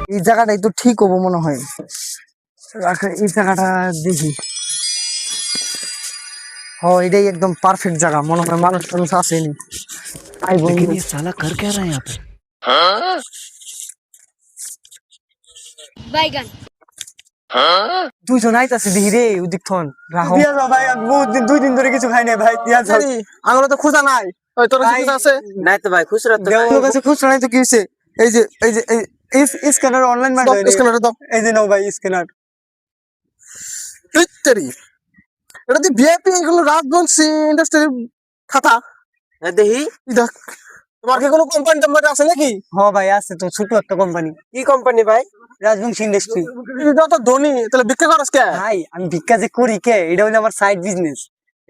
এই জায়গাটাই তো ঠিক হবো মনে হয়। এই জায়গাটা দেখি। ও এটাই একদম পারফেক্ট জায়গা মনে হয়, মানুষ টানুষ আসেনি। लेकिन ये साला कर क्या रहा है यहाँ पे? দুইজন আইতাছে দেখি রে উদিকক্ষণ রাহো। দিয়া যাও ভাই, আমি বহুত দিন 2 দিন ধরে কিছু খাই নাই ভাই, দিয়া যাও। আমার তো খোঁজা নাই। ওই তোর কাছে খোঁজা আছে? নাই তো ভাই, খুচরা তো নাই। তোর কাছে খুচরা নাই তো কি হয়েছে? এই যে স্ক্যানার অনলাইন মাধ্যমে স্ক্যানার দাও। এই যে নাও ভাই স্ক্যানার। তুই এটা দি ভিআইপি এগুলো রাজবংশী ইন্ডাস্ট্রির খাতা। দেখি দেখ তোমার কি কোনো কোম্পানি টম্পানি আছে নাকি? হ ভাই আছে তো, ছোট একটা কোম্পানি। কি কোম্পানি ভাই? রাজবংশী ইন্ডাস্ট্রি। তুই তো ধনী, তাহলে বিক্রি করস কে? ভাই আমি ভিক্ষা যে করি কে, এটা হলো আমার সাইড বিজনেস।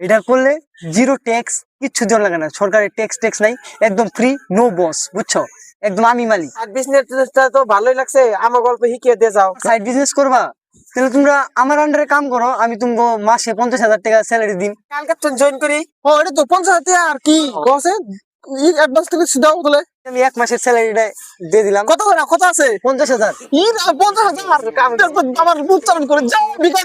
এটা করলে জিরো ট্যাক্স, কিচ্ছু দেওয়া লাগে না, সরকারের ট্যাক্স নাই, একদম ফ্রি, নো বস, বুঝছো? একদম আমি মালিক। আর বিজনেসটা তো ভালোই লাগছে, আমার গল্প শিখিয়ে দিয়ে যাও। সাইড বিজনেস করবা তাহলে তোমরা আমার আন্ডারে কাম করো, আমি তোমাকে মাসে 50,000 টাকা স্যালারি দিন। কালকে তো জয়েন করি। ও এটা তো 50,000 টাকা আর কি বসে অ্যাডভান্স থেকে দাও তাহলে। আমি 1 মাসের স্যালারিটা দিয়ে দিলাম। কত করে কত আছে? 50,000। 50,000 আমার উচ্চারণ করে যাও বিকাশ